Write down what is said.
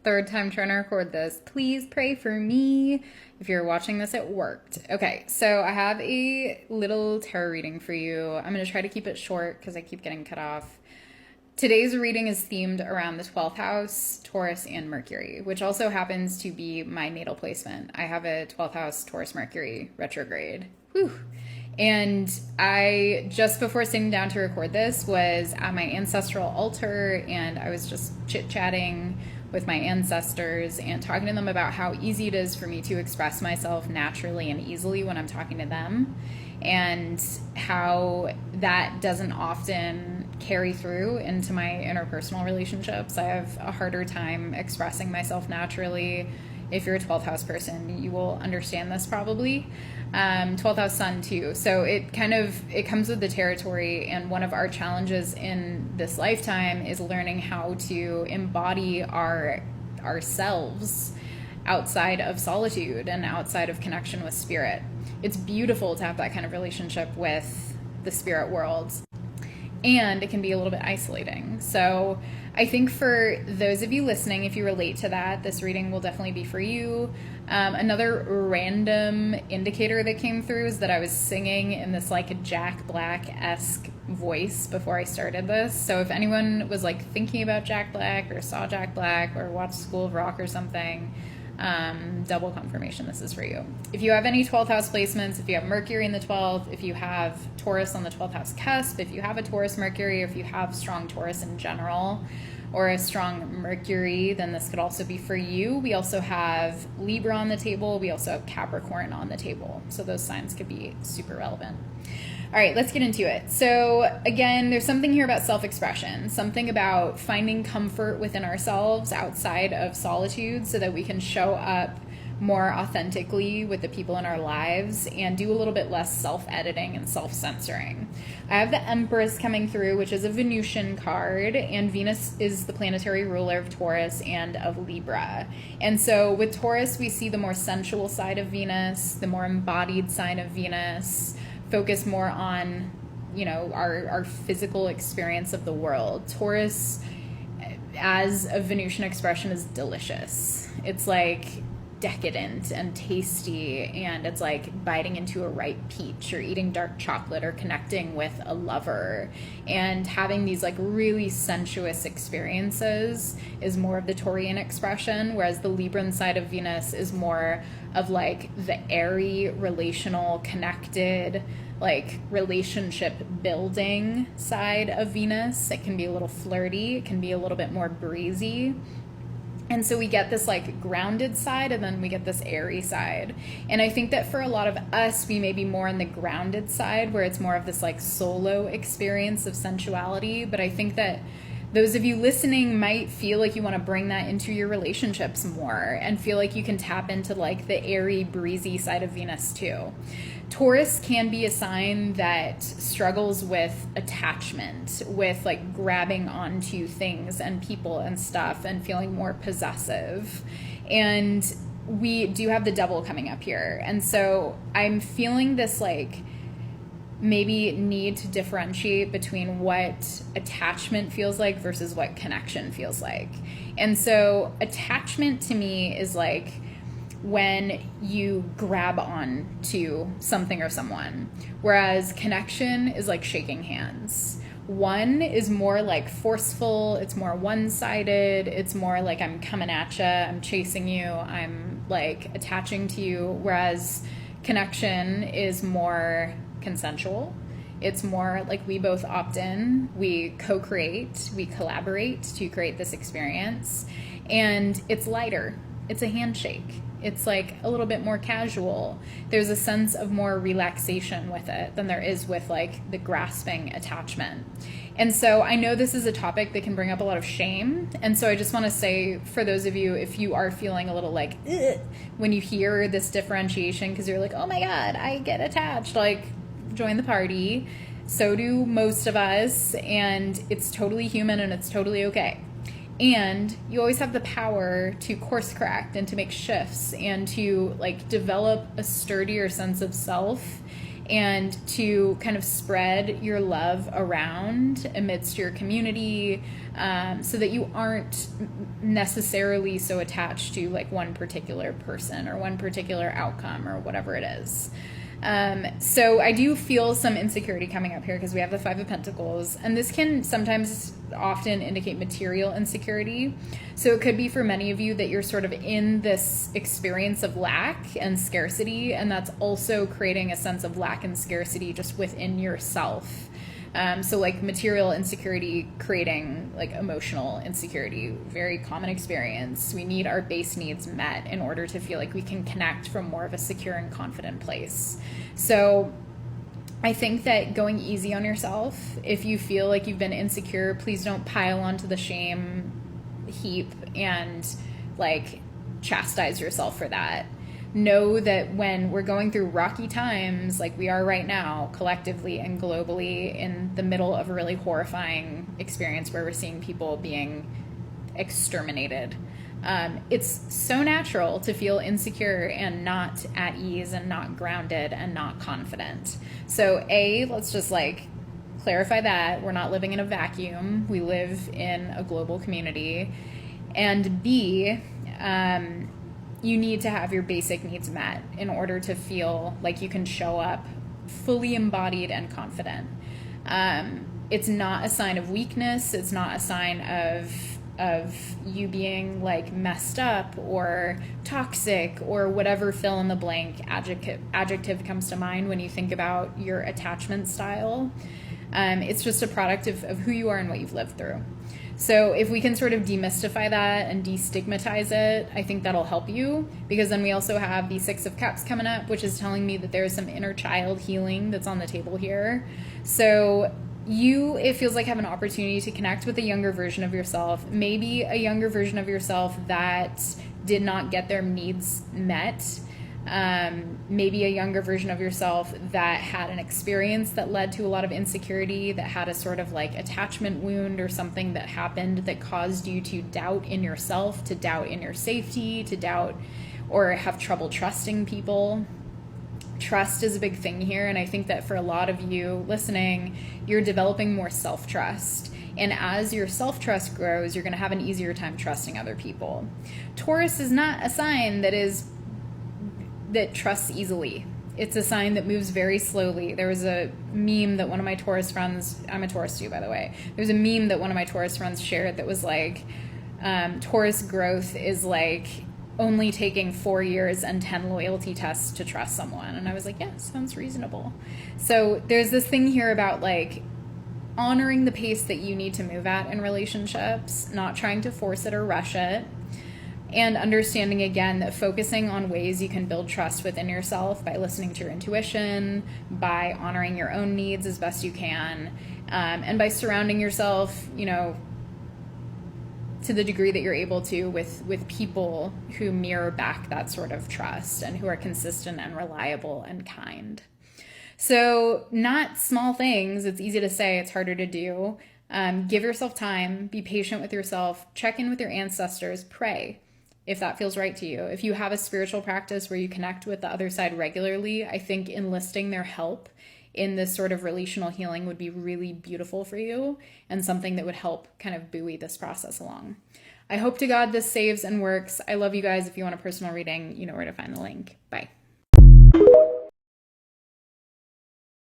Third time trying to record this. Please pray for me if you're watching this at work. Okay, so I have a little tarot reading for you. I'm going to try to keep it short because I keep getting cut off. Today's reading is themed around the 12th house, Taurus, and Mercury, which also happens to be my natal placement. I have a 12th house Taurus Mercury retrograde. Whew. And I, just before sitting down to record this, was at my ancestral altar, and I was just chit-chatting with my ancestors and talking to them about how easy it is for me to express myself naturally and easily when I'm talking to them, and how that doesn't often carry through into my interpersonal relationships. I have a harder time expressing myself naturally. If you're a 12th house person, you will understand this probably. 12th house sun too. So it comes with the territory, and one of our challenges in this lifetime is learning how to embody ourselves outside of solitude and outside of connection with spirit. It's beautiful to have that kind of relationship with the spirit world, and it can be a little bit isolating. So I think for those of you listening, if you relate to that, this reading will definitely be for you. Another random indicator that came through is that I was singing in this like Jack Black-esque voice before I started this. So if anyone was like thinking about Jack Black or saw Jack Black or watched School of Rock or something, double confirmation this is for you. If you have any 12th house placements, if you have Mercury in the 12th, if you have Taurus on the 12th house cusp, if you have a Taurus Mercury, or if you have strong Taurus in general, or a strong Mercury, then this could also be for you. We also have Libra on the table. We also have Capricorn on the table. So those signs could be super relevant. All right, let's get into it. So again, there's something here about self-expression, something about finding comfort within ourselves outside of solitude so that we can show up more authentically with the people in our lives and do a little bit less self-editing and self-censoring. I have the Empress coming through, which is a Venusian card, and Venus is the planetary ruler of Taurus and of Libra. And so with Taurus, we see the more sensual side of Venus, the more embodied side of Venus, focus more on, our physical experience of the world. Taurus, as a Venusian expression, is delicious. It's like decadent and tasty, and it's like biting into a ripe peach or eating dark chocolate or connecting with a lover and having these like really sensuous experiences is more of the Taurian expression, whereas the Libran side of Venus is more of like the airy, relational, connected, like relationship building side of Venus. It can be a little flirty, it can be a little bit more breezy. And so we get this like grounded side, and then we get this airy side. And I think that for a lot of us, we may be more in the grounded side, where it's more of this like solo experience of sensuality. But I think that those of you listening might feel like you want to bring that into your relationships more and feel like you can tap into like the airy, breezy side of Venus too. Taurus can be a sign that struggles with attachment, with like grabbing onto things and people and stuff and feeling more possessive. And we do have the Devil coming up here. And so I'm feeling this like maybe need to differentiate between what attachment feels like versus what connection feels like. And so attachment to me is like when you grab on to something or someone, whereas connection is like shaking hands. One is more like forceful, it's more one-sided, it's more like I'm coming at you, I'm chasing you, I'm like attaching to you, whereas connection is more consensual. It's more like we both opt in, we co-create, we collaborate to create this experience, and it's lighter. It's a handshake. It's like a little bit more casual. There's a sense of more relaxation with it than there is with like the grasping attachment. And so I know this is a topic that can bring up a lot of shame. And so I just want to say, for those of you, if you are feeling a little like, ugh, when you hear this differentiation, because you're like, oh my God, I get attached, like join the party. So do most of us. And it's totally human and it's totally okay. And you always have the power to course correct and to make shifts and to like develop a sturdier sense of self and to kind of spread your love around amidst your community, so that you aren't necessarily so attached to like one particular person or one particular outcome or whatever it is. So I do feel some insecurity coming up here because we have the Five of Pentacles, and this can sometimes often indicate material insecurity. So it could be for many of you that you're sort of in this experience of lack and scarcity, and that's also creating a sense of lack and scarcity just within yourself. So like material insecurity creating like emotional insecurity, very common experience. We need our base needs met in order to feel like we can connect from more of a secure and confident place. So I think that going easy on yourself, if you feel like you've been insecure, please don't pile onto the shame heap and like chastise yourself for that. Know that when we're going through rocky times like we are right now, collectively and globally, in the middle of a really horrifying experience where we're seeing people being exterminated, it's so natural to feel insecure and not at ease and not grounded and not confident. So let's just like clarify that we're not living in a vacuum. We live in a global community. And B, you need to have your basic needs met in order to feel like you can show up fully embodied and confident. It's not a sign of weakness. It's not a sign of you being like messed up or toxic or whatever fill in the blank adjective comes to mind when you think about your attachment style. It's just a product of who you are and what you've lived through. So if we can sort of demystify that and destigmatize it, I think that'll help you, because then we also have the Six of Cups coming up, which is telling me that there's some inner child healing that's on the table here. So it feels like have an opportunity to connect with a younger version of yourself, maybe a younger version of yourself that did not get their needs met. Maybe a younger version of yourself that had an experience that led to a lot of insecurity, that had a sort of like attachment wound or something that happened that caused you to doubt in yourself, to doubt in your safety, to doubt or have trouble trusting people. Trust is a big thing here, and I think that for a lot of you listening, you're developing more self-trust. And as your self-trust grows, you're going to have an easier time trusting other people. Taurus is not a sign that trusts easily. It's a sign that moves very slowly. There was a meme that one of my Taurus friends, I'm a Taurus too, by the way. There's a meme that one of my Taurus friends shared that was like, Taurus growth is like only taking 4 years and 10 loyalty tests to trust someone. And I was like, yeah, sounds reasonable. So there's this thing here about like honoring the pace that you need to move at in relationships, not trying to force it or rush it. And understanding, again, that focusing on ways you can build trust within yourself by listening to your intuition, by honoring your own needs as best you can, and by surrounding yourself, to the degree that you're able to with people who mirror back that sort of trust and who are consistent and reliable and kind. So not small things. It's easy to say, it's harder to do. Give yourself time, be patient with yourself, check in with your ancestors, pray if that feels right to you. If you have a spiritual practice where you connect with the other side regularly, I think enlisting their help in this sort of relational healing would be really beautiful for you and something that would help kind of buoy this process along. I hope to God this saves and works. I love you guys. If you want a personal reading, you know where to find the link. Bye.